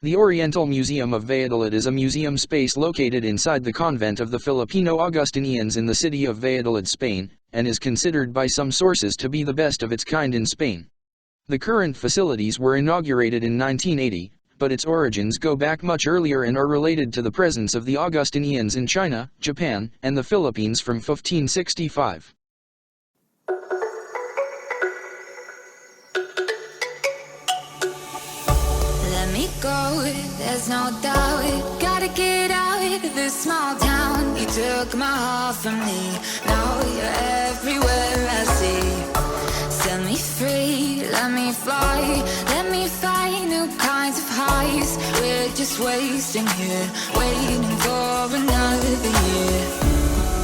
The Oriental Museum of Valladolid is a museum space located inside the convent of the Filipino Augustinians in the city of Valladolid, Spain, and is considered by some sources to be the best of its kind in Spain. The current facilities were inaugurated in 1980, but its origins go back much earlier and are related to the presence of the Augustinians in China, Japan, and the Philippines from 1565. There's no doubt, gotta get out of this small town. You took my heart from me, now you're everywhere I see. Set me free, let me fly, let me find new kinds of highs. We're just wasting here, waiting for another year.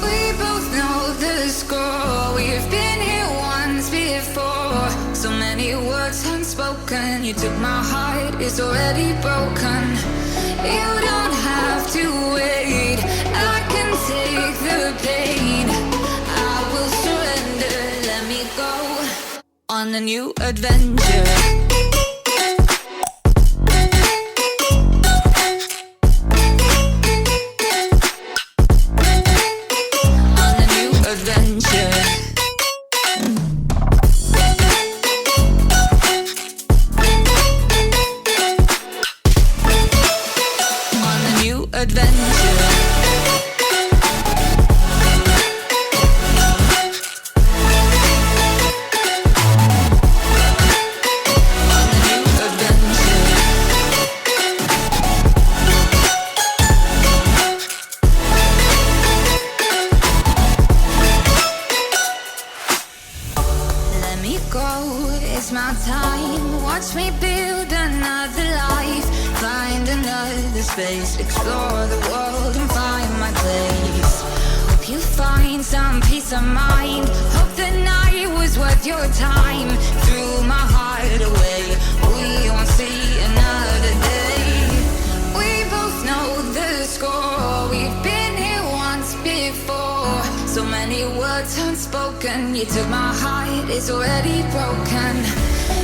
We both know the score, we've been here once before. So many words unspoken, you took my heart, it's already broken. You don't have to wait, I can take the pain. I will surrender, let me go on a new adventure. It's my time, watch me build another life. Find another space, explore the world and find my place. Hope you find some peace of mind, hope the night was worth your time. Threw my heart away, we won't see another day. We both know the score, we've been here once before. So many words unspoken, you took my heart, it's already broken.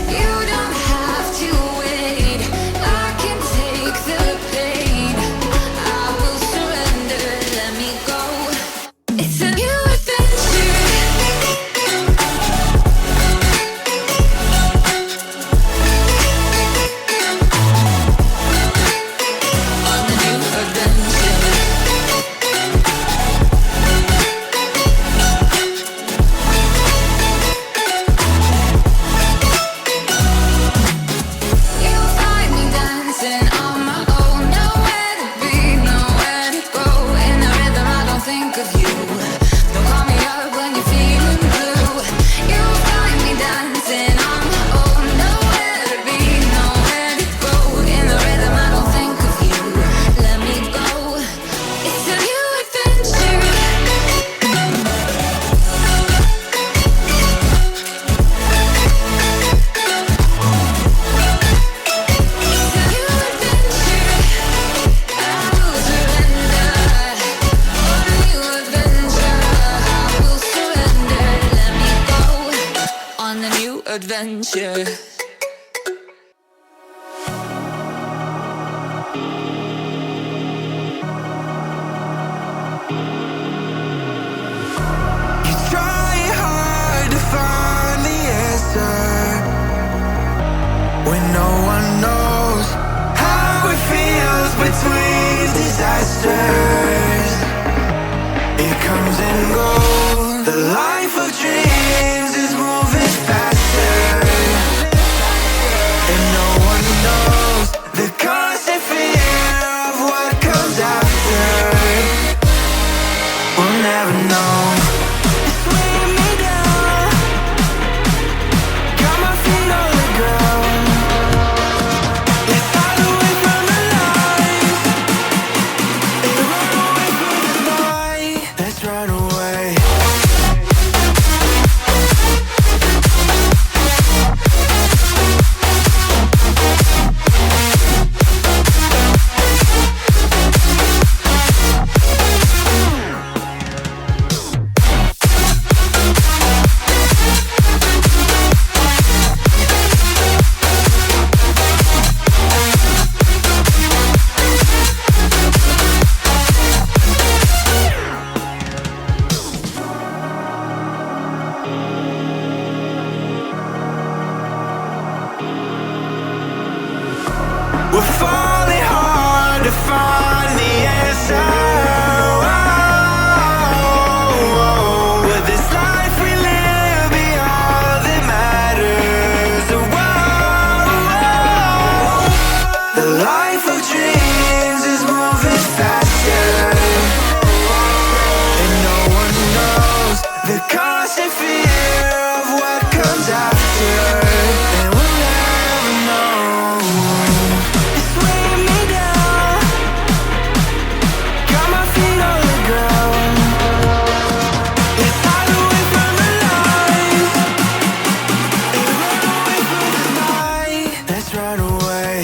You don't have to wait, I can take the pain. I will surrender, let me go. It's a new adventure. On a new adventure. Adventure. You try hard to find the answer when no one knows how it feels between disasters. It comes and goes. The life of dreams is moving faster, and no one knows the constant fear life of dreams is moving faster, and no one knows the constant fear of what comes after, and we'll never know. It's weighing me down, got my feet on the ground. Let's hide away from the lights and run away from the night. Let's run away.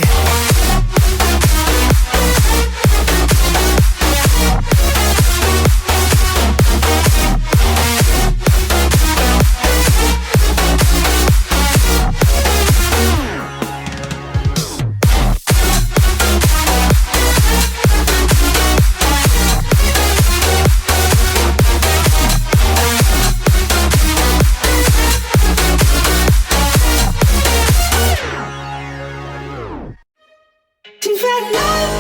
You've had love,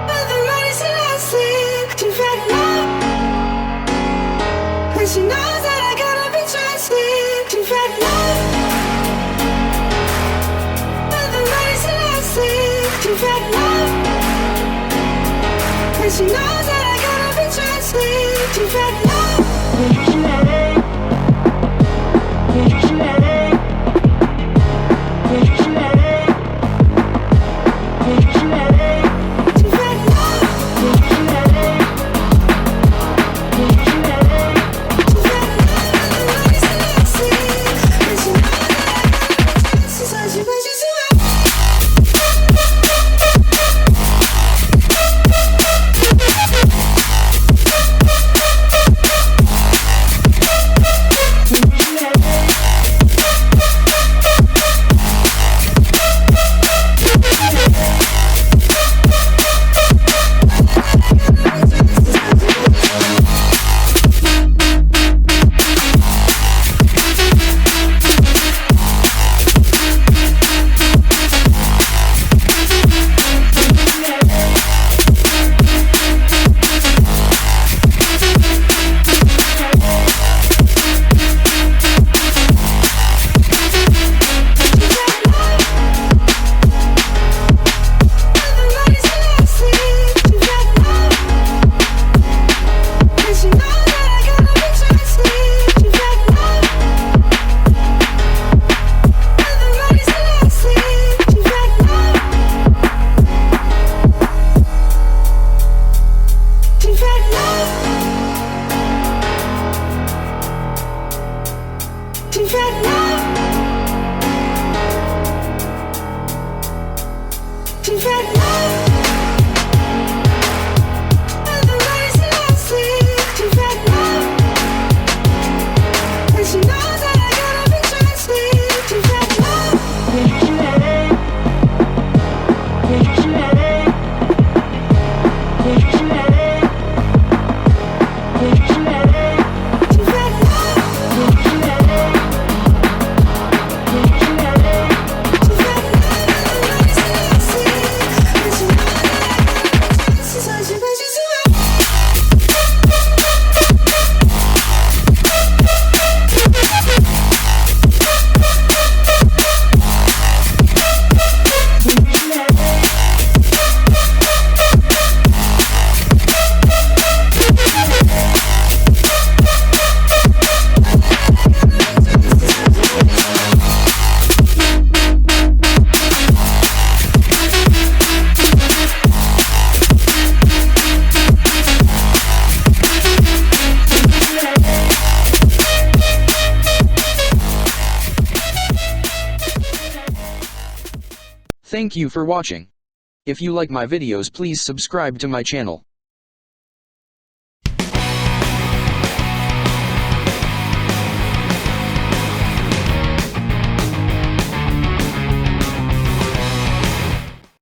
but the money's in our sleep. You've had love, and she knows that I gotta be trusted. You've had love, but the money's in our sleep. You've had love, and she knows that I gotta be trusted. You've had love. You've had love. You've had love. And the money's in our sleep. You've had love. And she knows that I gotta be trusted. You've had love. You've had love. You've had love. You've had love. You've had love. You've had love. Thank you for watching. If you like my videos, please subscribe to my channel.